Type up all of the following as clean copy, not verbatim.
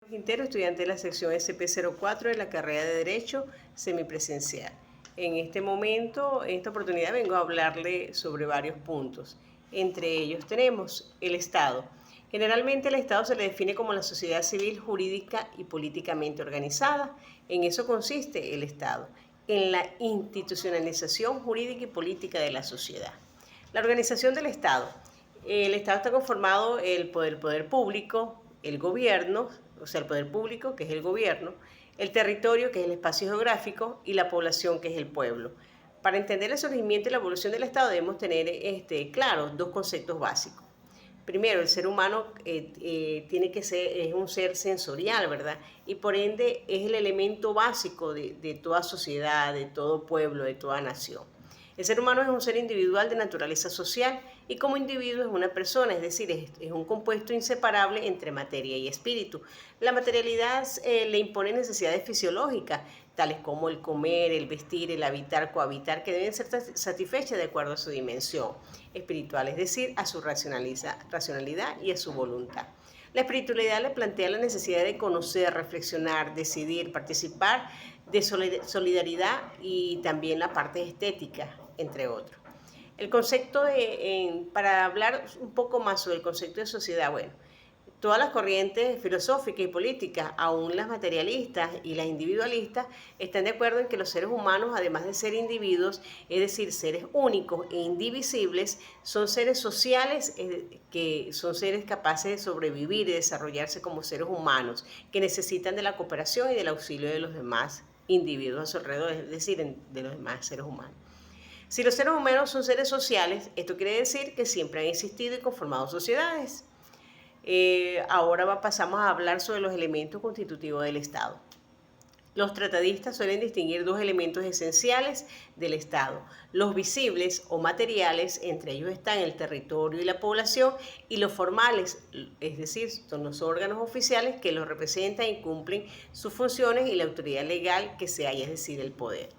Quintero, estudiante de la sección SP04 de la carrera de Derecho semipresencial. En este momento, en esta oportunidad, vengo a hablarle sobre varios puntos. Entre ellos tenemos el Estado. Generalmente el Estado se le define como la sociedad civil, jurídica y políticamente organizada. En eso consiste el Estado, en la institucionalización jurídica y política de la sociedad. La organización del Estado. El Estado está conformado por el poder público, el gobierno, o sea, el poder público, que es el gobierno, el territorio, que es el espacio geográfico, y la población, que es el pueblo. Para entender el surgimiento y la evolución del Estado debemos tener claro dos conceptos básicos. Primero, el ser humano tiene que ser, es un ser sensorial, ¿verdad? Y por ende es el elemento básico de toda sociedad, de todo pueblo, de toda nación. El ser humano es un ser individual de naturaleza social y como individuo es una persona, es decir, es un compuesto inseparable entre materia y espíritu. La materialidad le impone necesidades fisiológicas, tales como el comer, el vestir, el habitar, cohabitar, que deben ser satisfechas de acuerdo a su dimensión espiritual, es decir, a su racionalidad y a su voluntad. La espiritualidad le plantea la necesidad de conocer, reflexionar, decidir, participar, de solidaridad y también la parte estética, entre otros. El concepto para hablar un poco más sobre el concepto de sociedad, bueno, todas las corrientes filosóficas y políticas, aún las materialistas y las individualistas, están de acuerdo en que los seres humanos, además de ser individuos, es decir, seres únicos e indivisibles, son seres sociales, que son seres capaces de sobrevivir y desarrollarse como seres humanos, que necesitan de la cooperación y del auxilio de los demás individuos a su alrededor, es decir, de los demás seres humanos. Si los seres humanos son seres sociales, esto quiere decir que siempre han existido y conformado sociedades. Ahora pasamos a hablar sobre los elementos constitutivos del Estado. Los tratadistas suelen distinguir dos elementos esenciales del Estado: los visibles o materiales, entre ellos están el territorio y la población, y los formales, es decir, son los órganos oficiales que los representan y cumplen sus funciones, y la autoridad legal que se halla, es decir, el poder.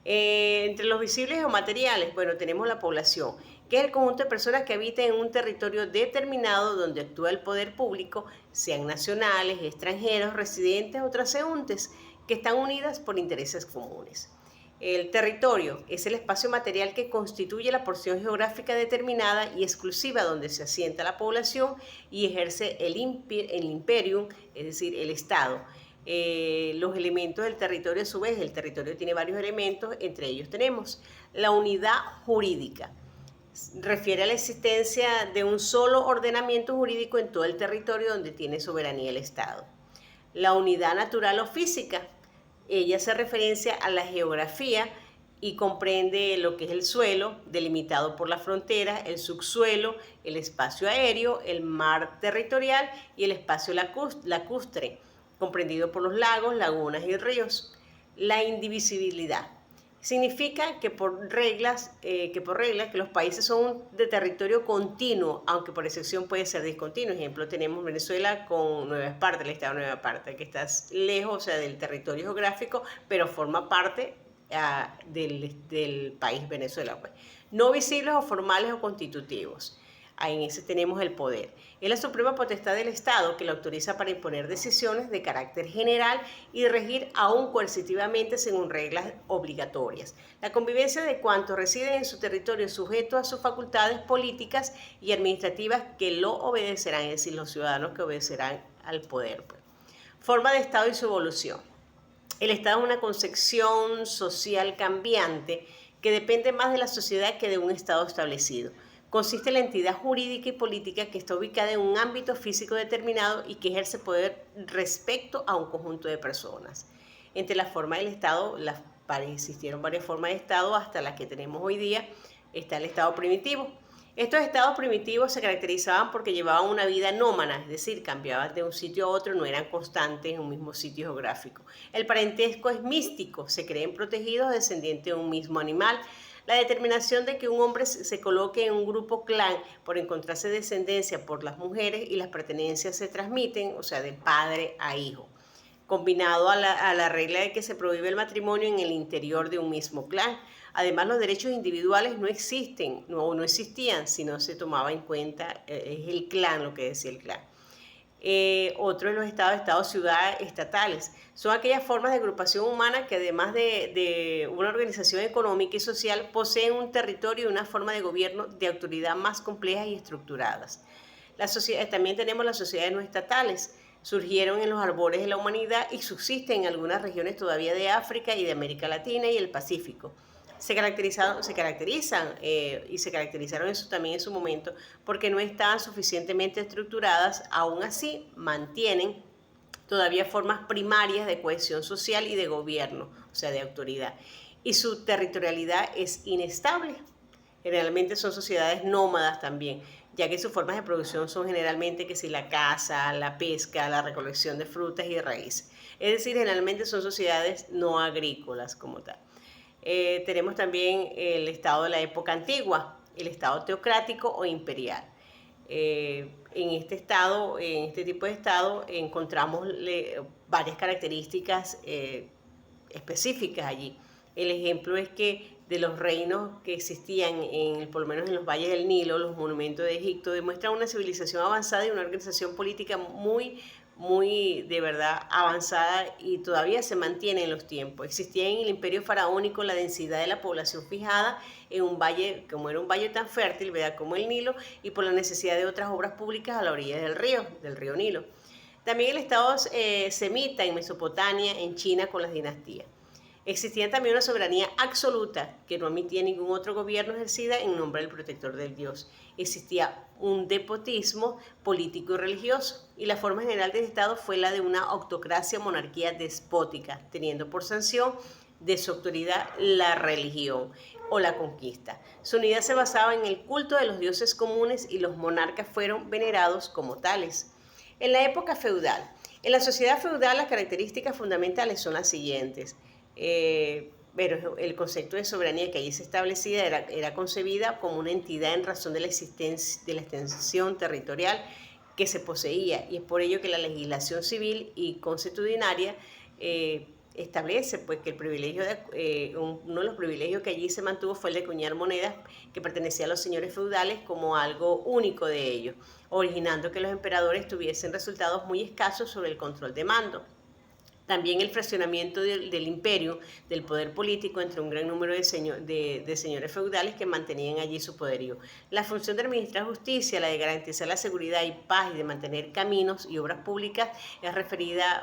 Entre los visibles o materiales, bueno, tenemos la población, que es el conjunto de personas que habitan en un territorio determinado donde actúa el poder público, sean nacionales, extranjeros, residentes o transeúntes, que están unidas por intereses comunes. El territorio es el espacio material que constituye la porción geográfica determinada y exclusiva donde se asienta la población y ejerce el imperium, es decir, el Estado. Los elementos del territorio, a su vez, el territorio tiene varios elementos, entre ellos tenemos la unidad jurídica. Refiere a la existencia de un solo ordenamiento jurídico en todo el territorio donde tiene soberanía el Estado. La unidad natural o física, ella hace referencia a la geografía y comprende lo que es el suelo, delimitado por la frontera, el subsuelo, el espacio aéreo, el mar territorial y el espacio lacustre, comprendido por los lagos, lagunas y ríos. La indivisibilidad significa que por reglas, que los países son de territorio continuo, aunque por excepción puede ser discontinuo. Ejemplo, tenemos Venezuela con Nueva Esparta, el estado de Nueva Esparta, que está lejos, o sea, del territorio geográfico, pero forma parte del país Venezuela, pues. No visibles o formales o constitutivos. En ese tenemos el poder. Es la suprema potestad del Estado que lo autoriza para imponer decisiones de carácter general y regir aún coercitivamente según reglas obligatorias. La convivencia de cuantos residen en su territorio sujeto a sus facultades políticas y administrativas que lo obedecerán, es decir, los ciudadanos que obedecerán al poder. Forma de Estado y su evolución. El Estado es una concepción social cambiante que depende más de la sociedad que de un Estado establecido. Consiste en la entidad jurídica y política que está ubicada en un ámbito físico determinado y que ejerce poder respecto a un conjunto de personas. Entre las formas del Estado, existieron varias formas de Estado hasta las que tenemos hoy día. Está el Estado primitivo. Estos estados primitivos se caracterizaban porque llevaban una vida nómada, es decir, cambiaban de un sitio a otro, no eran constantes en un mismo sitio geográfico. El parentesco es místico, se creen protegidos descendientes de un mismo animal. La determinación de que un hombre se coloque en un grupo clan por encontrarse descendencia por las mujeres y las pertenencias se transmiten, o sea, de padre a hijo, combinado a la regla de que se prohíbe el matrimonio en el interior de un mismo clan. Además, los derechos individuales no existían si no se tomaba en cuenta, es el clan, lo que decía el clan. Otro de los estados-ciudad estatales. Son aquellas formas de agrupación humana que además de una organización económica y social poseen un territorio y una forma de gobierno de autoridad más complejas y estructuradas. También tenemos las sociedades no estatales. Surgieron en los albores de la humanidad y subsisten en algunas regiones todavía de África y de América Latina y el Pacífico. Se caracterizaron y se caracterizaron también en su momento porque no estaban suficientemente estructuradas. Aún así mantienen todavía formas primarias de cohesión social y de gobierno, o sea, de autoridad. Y su territorialidad es inestable. Generalmente son sociedades nómadas también, ya que sus formas de producción son generalmente que si la caza, la pesca, la recolección de frutas y raíces. Es decir, generalmente son sociedades no agrícolas como tal. Tenemos también el estado de la época antigua, el estado teocrático o imperial. En este tipo de estado, encontramos varias características específicas allí. El ejemplo es que de los reinos que existían, por lo menos en los valles del Nilo, los monumentos de Egipto, demuestran una civilización avanzada y una organización política muy de verdad avanzada y todavía se mantiene en los tiempos. Existía en el imperio faraónico la densidad de la población fijada en un valle, como era un valle tan fértil, ¿verdad?, como el Nilo, y por la necesidad de otras obras públicas a la orilla del río Nilo. También el estado semita en Mesopotamia, en China con las dinastías. Existía también una soberanía absoluta que no admitía ningún otro gobierno ejercida en nombre del protector del Dios. Existía un despotismo político y religioso, y la forma general del Estado fue la de una autocracia monarquía despótica, teniendo por sanción de su autoridad la religión o la conquista. Su unidad se basaba en el culto de los dioses comunes y los monarcas fueron venerados como tales. En la época feudal, en la sociedad feudal las características fundamentales son las siguientes. Pero el concepto de soberanía que allí se establecía era concebida como una entidad en razón de la existencia de la extensión territorial que se poseía, y es por ello que la legislación civil y consuetudinaria establece pues que uno de los privilegios que allí se mantuvo fue el de acuñar monedas que pertenecían a los señores feudales como algo único de ellos, originando que los emperadores tuviesen resultados muy escasos sobre el control de mando. También el fraccionamiento del imperio, del poder político entre un gran número de señores feudales que mantenían allí su poderío. La función de administrar justicia, la de garantizar la seguridad y paz y de mantener caminos y obras públicas, era referida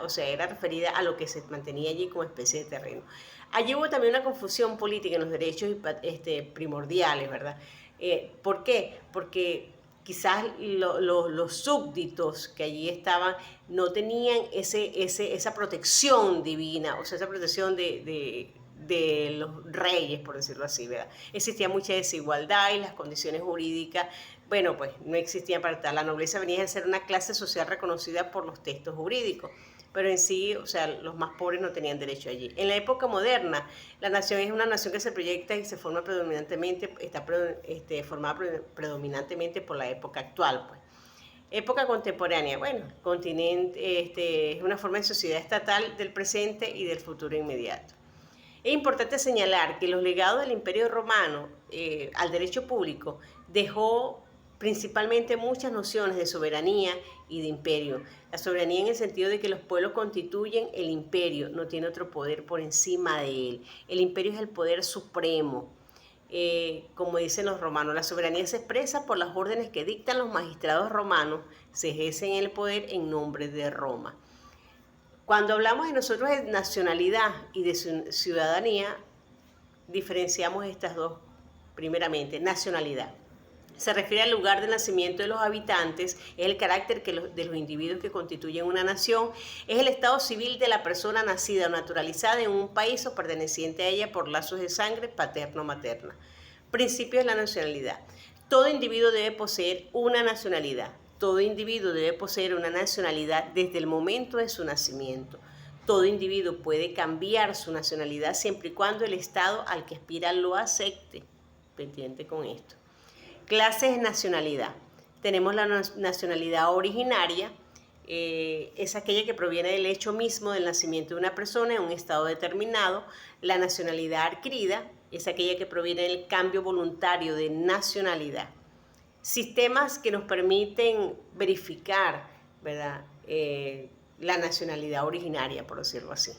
a lo que se mantenía allí como especie de terreno. Allí hubo también una confusión política en los derechos primordiales, ¿verdad? ¿Por qué? Porque quizás los súbditos que allí estaban no tenían esa protección divina, o sea, esa protección de los reyes, por decirlo así, ¿verdad? Existía mucha desigualdad y las condiciones jurídicas, bueno, pues no existían para tal. La nobleza venía a ser una clase social reconocida por los textos jurídicos, pero en sí, o sea, los más pobres no tenían derecho allí. En la época moderna, la nación es una nación que se proyecta y se forma está formada predominantemente por la época actual, pues. Época contemporánea, bueno, continente es una forma de sociedad estatal del presente y del futuro inmediato. Es importante señalar que los legados del Imperio Romano al derecho público dejó principalmente muchas nociones de soberanía y de imperio. La soberanía en el sentido de que los pueblos constituyen el imperio, no tiene otro poder por encima de él. El imperio es el poder supremo. Como dicen los romanos, la soberanía se expresa por las órdenes que dictan los magistrados romanos, se ejercen el poder en nombre de Roma. Cuando hablamos de nosotros de nacionalidad y de ciudadanía, diferenciamos estas dos. Primeramente, nacionalidad. Se refiere al lugar de nacimiento de los habitantes, es el carácter de los individuos que constituyen una nación, es el estado civil de la persona nacida o naturalizada en un país o perteneciente a ella por lazos de sangre paterno o materna. Principio de la nacionalidad. Todo individuo debe poseer una nacionalidad. Todo individuo debe poseer una nacionalidad desde el momento de su nacimiento. Todo individuo puede cambiar su nacionalidad siempre y cuando el Estado al que aspira lo acepte. Pendiente con esto. Clases de nacionalidad. Tenemos la nacionalidad originaria, es aquella que proviene del hecho mismo del nacimiento de una persona en un estado determinado. La nacionalidad adquirida es aquella que proviene del cambio voluntario de nacionalidad. Sistemas que nos permiten verificar, ¿verdad? La nacionalidad originaria, por decirlo así.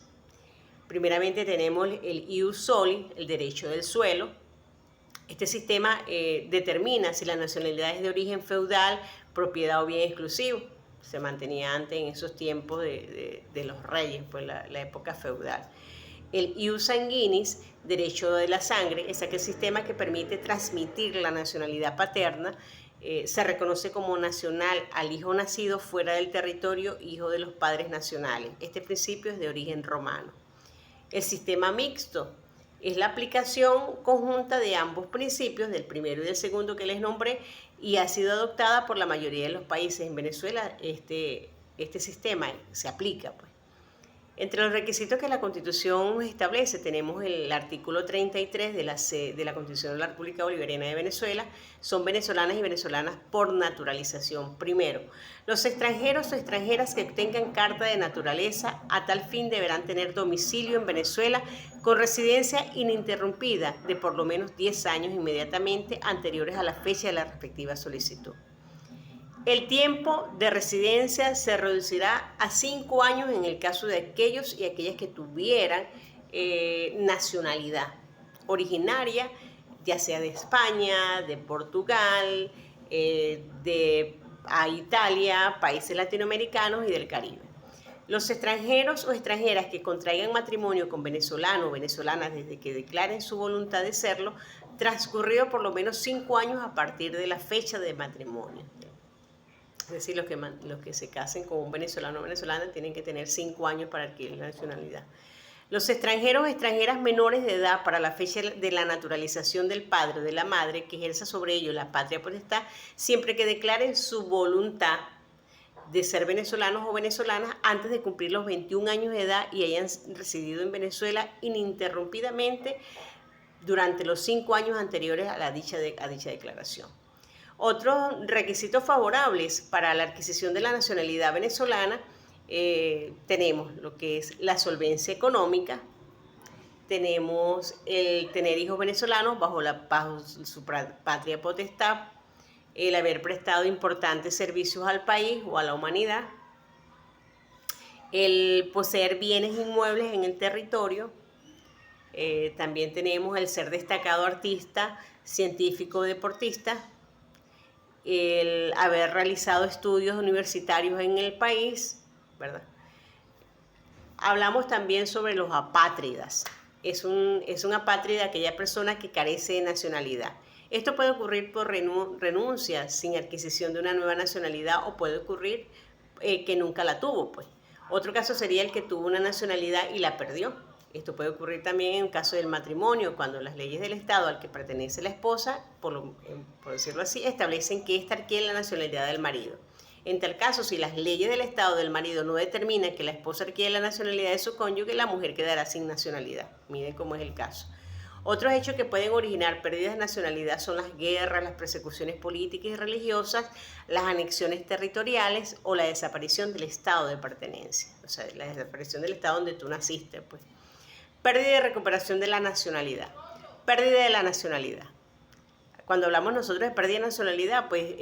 Primeramente tenemos el ius soli, el derecho del suelo. Este sistema determina si la nacionalidad es de origen feudal, propiedad o bien exclusivo. Se mantenía antes en esos tiempos de los reyes, pues la época feudal. El ius sanguinis, derecho de la sangre, es aquel sistema que permite transmitir la nacionalidad paterna. Se reconoce como nacional al hijo nacido fuera del territorio, hijo de los padres nacionales. Este principio es de origen romano. El sistema mixto es la aplicación conjunta de ambos principios, del primero y del segundo que les nombré, y ha sido adoptada por la mayoría de los países. En Venezuela este sistema se aplica, pues. Entre los requisitos que la Constitución establece tenemos el artículo 33 de la Constitución de la República Bolivariana de Venezuela. Son venezolanas y venezolanas por naturalización. Primero, los extranjeros o extranjeras que obtengan carta de naturaleza a tal fin deberán tener domicilio en Venezuela con residencia ininterrumpida de por lo menos 10 años inmediatamente anteriores a la fecha de la respectiva solicitud. El tiempo de residencia se reducirá a 5 años en el caso de aquellos y aquellas que tuvieran nacionalidad originaria, ya sea de España, de Portugal, de Italia, países latinoamericanos y del Caribe. Los extranjeros o extranjeras que contraigan matrimonio con venezolano o venezolanas desde que declaren su voluntad de serlo, transcurrido por lo menos 5 años a partir de la fecha de matrimonio. Es decir, los que se casen con un venezolano o venezolana tienen que tener 5 años para adquirir la nacionalidad. Los extranjeros o extranjeras menores de edad para la fecha de la naturalización del padre o de la madre que ejerza sobre ellos la patria potestad, siempre que declaren su voluntad de ser venezolanos o venezolanas antes de cumplir los 21 años de edad y hayan residido en Venezuela ininterrumpidamente durante los 5 años anteriores a dicha declaración. Otros requisitos favorables para la adquisición de la nacionalidad venezolana tenemos lo que es la solvencia económica, tenemos el tener hijos venezolanos bajo su patria potestad, el haber prestado importantes servicios al país o a la humanidad, el poseer bienes inmuebles en el territorio, también tenemos el ser destacado artista, científico o deportista, el haber realizado estudios universitarios en el país, ¿verdad? Hablamos también sobre los apátridas. Es un apátrida aquella persona que carece de nacionalidad. Esto puede ocurrir por renuncia sin adquisición de una nueva nacionalidad o puede ocurrir que nunca la tuvo, pues. Otro caso sería el que tuvo una nacionalidad y la perdió. Esto puede ocurrir también en el caso del matrimonio, cuando las leyes del Estado al que pertenece la esposa, por decirlo así, establecen que ésta adquiere la nacionalidad del marido. En tal caso, si las leyes del Estado del marido no determinan que la esposa adquiere la nacionalidad de su cónyuge, la mujer quedará sin nacionalidad. Miren cómo es el caso. Otros hechos que pueden originar pérdidas de nacionalidad son las guerras, las persecuciones políticas y religiosas, las anexiones territoriales o la desaparición del estado de pertenencia. O sea, la desaparición del estado donde tú naciste, pues. Pérdida y recuperación de la nacionalidad. Pérdida de la nacionalidad. Cuando hablamos nosotros de pérdida de nacionalidad, pues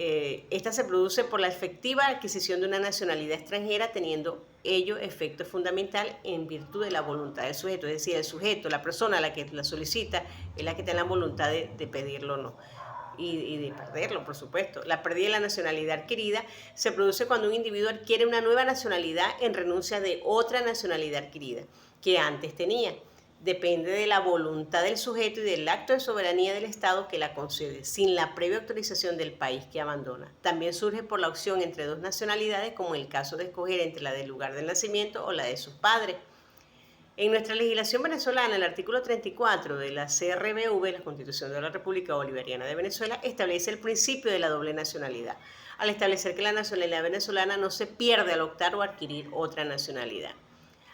esta se produce por la efectiva adquisición de una nacionalidad extranjera, teniendo ello efecto fundamental en virtud de la voluntad del sujeto. Es decir, el sujeto, la persona a la que la solicita, es la que tiene la voluntad de pedirlo o no. Y de perderlo, por supuesto. La pérdida de la nacionalidad adquirida se produce cuando un individuo adquiere una nueva nacionalidad en renuncia de otra nacionalidad adquirida que antes tenía. Depende de la voluntad del sujeto y del acto de soberanía del Estado que la concede, sin la previa autorización del país que abandona. También surge por la opción entre dos nacionalidades, como en el caso de escoger entre la del lugar del nacimiento o la de sus padres. En nuestra legislación venezolana, el artículo 34 de la CRBV, la Constitución de la República Bolivariana de Venezuela, establece el principio de la doble nacionalidad, al establecer que la nacionalidad venezolana no se pierde al optar o adquirir otra nacionalidad.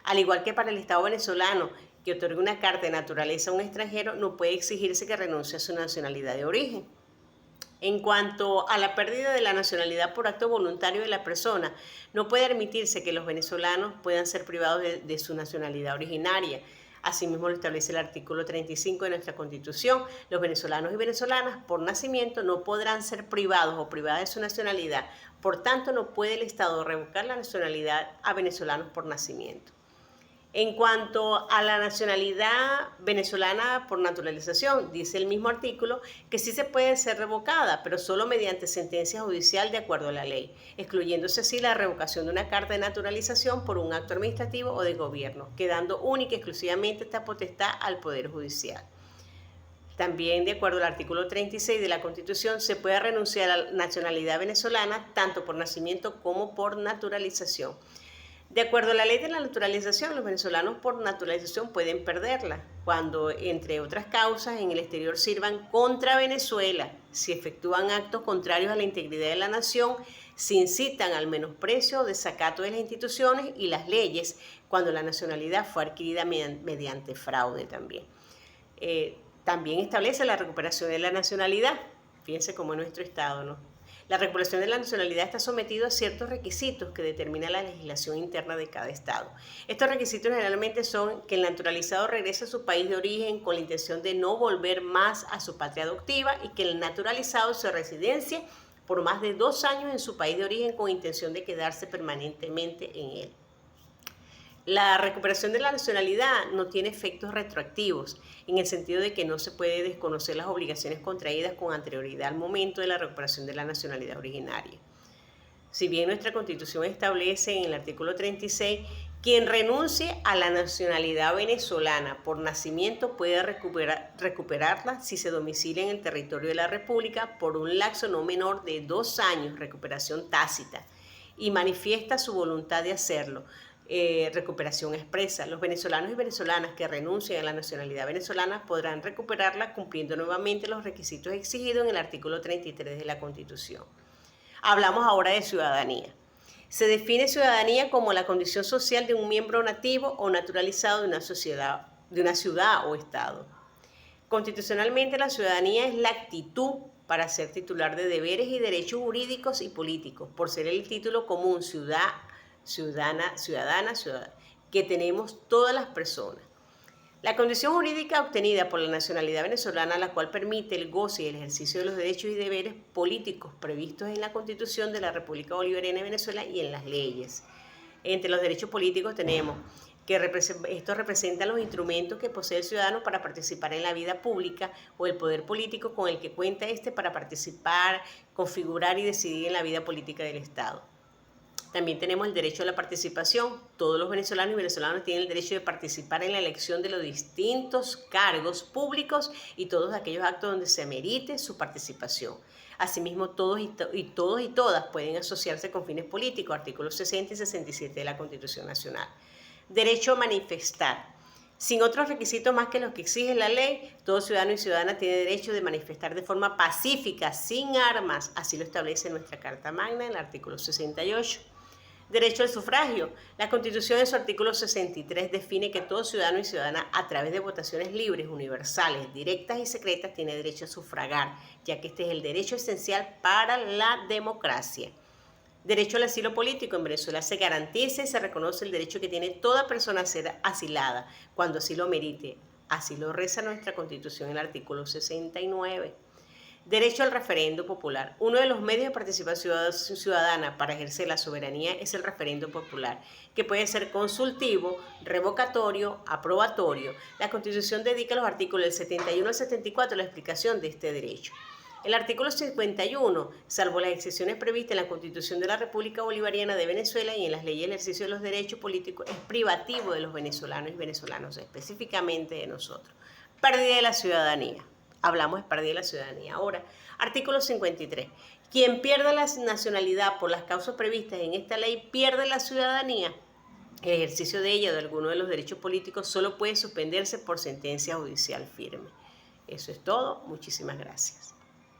Al igual que para el Estado venezolano, que otorgue una carta de naturaleza a un extranjero, no puede exigirse que renuncie a su nacionalidad de origen. En cuanto a la pérdida de la nacionalidad por acto voluntario de la persona, no puede admitirse que los venezolanos puedan ser privados de su nacionalidad originaria. Asimismo lo establece el artículo 35 de nuestra Constitución. Los venezolanos y venezolanas por nacimiento no podrán ser privados o privadas de su nacionalidad. Por tanto, no puede el Estado revocar la nacionalidad a venezolanos por nacimiento. En cuanto a la nacionalidad venezolana por naturalización, dice el mismo artículo que sí se puede ser revocada, pero solo mediante sentencia judicial de acuerdo a la ley, excluyéndose así la revocación de una carta de naturalización por un acto administrativo o de gobierno, quedando única y exclusivamente esta potestad al Poder Judicial. También, de acuerdo al artículo 36 de la Constitución, se puede renunciar a la nacionalidad venezolana tanto por nacimiento como por naturalización. De acuerdo a la ley de la naturalización, los venezolanos por naturalización pueden perderla cuando, entre otras causas, en el exterior sirvan contra Venezuela, si efectúan actos contrarios a la integridad de la nación, si incitan al menosprecio o desacato de las instituciones y las leyes, cuando la nacionalidad fue adquirida mediante fraude también. También establece la recuperación de la nacionalidad. Fíjense cómo en nuestro Estado, ¿no? La recuperación de la nacionalidad está sometida a ciertos requisitos que determina la legislación interna de cada Estado. Estos requisitos generalmente son que el naturalizado regrese a su país de origen con la intención de no volver más a su patria adoptiva y que el naturalizado se residencie por más de 2 años en su país de origen con intención de quedarse permanentemente en él. La recuperación de la nacionalidad no tiene efectos retroactivos, en el sentido de que no se puede desconocer las obligaciones contraídas con anterioridad al momento de la recuperación de la nacionalidad originaria. Si bien nuestra Constitución establece en el artículo 36, quien renuncie a la nacionalidad venezolana por nacimiento puede recuperarla si se domicilia en el territorio de la República por un lapso no menor de 2 años, recuperación tácita, y manifiesta su voluntad de hacerlo. Recuperación expresa. Los venezolanos y venezolanas que renuncien a la nacionalidad venezolana podrán recuperarla cumpliendo nuevamente los requisitos exigidos en el artículo 33 de la Constitución. Hablamos ahora de ciudadanía. Se define ciudadanía como la condición social de un miembro nativo o naturalizado de una sociedad, de una ciudad o estado. Constitucionalmente, la ciudadanía es la actitud para ser titular de deberes y derechos jurídicos y políticos, por ser el título común ciudadana, que tenemos todas las personas. La condición jurídica obtenida por la nacionalidad venezolana, la cual permite el goce y el ejercicio de los derechos y deberes políticos previstos en la Constitución de la República Bolivariana de Venezuela y en las leyes. Entre los derechos políticos tenemos que estos representan los instrumentos que posee el ciudadano para participar en la vida pública o el poder político con el que cuenta para participar, configurar y decidir en la vida política del Estado. También tenemos el derecho a la participación. Todos los venezolanos y venezolanas tienen el derecho de participar en la elección de los distintos cargos públicos y todos aquellos actos donde se merite su participación. Asimismo, todos y todas pueden asociarse con fines políticos, artículos 60 y 67 de la Constitución Nacional. Derecho a manifestar. Sin otros requisitos más que los que exige la ley, todo ciudadano y ciudadana tiene derecho de manifestar de forma pacífica, sin armas. Así lo establece nuestra Carta Magna en el artículo 68. Derecho al sufragio. La Constitución en su artículo 63 define que todo ciudadano y ciudadana a través de votaciones libres, universales, directas y secretas tiene derecho a sufragar, ya que este es el derecho esencial para la democracia. Derecho al asilo político. En Venezuela se garantiza y se reconoce el derecho que tiene toda persona a ser asilada, cuando así lo merite. Así lo reza nuestra Constitución en el artículo 69. Derecho al referendo popular. Uno de los medios de participación ciudadana para ejercer la soberanía es el referendo popular, que puede ser consultivo, revocatorio, aprobatorio. La Constitución dedica los artículos del 71 al 74 a la explicación de este derecho. El artículo 51, salvo las excepciones previstas en la Constitución de la República Bolivariana de Venezuela y en las leyes del ejercicio de los derechos políticos, es privativo de los venezolanos y venezolanas, específicamente de nosotros. Pérdida de la ciudadanía. Hablamos de pérdida de la ciudadanía. Ahora, artículo 53. Quien pierda la nacionalidad por las causas previstas en esta ley pierde la ciudadanía. El ejercicio de ella o de alguno de los derechos políticos solo puede suspenderse por sentencia judicial firme. Eso es todo. Muchísimas gracias.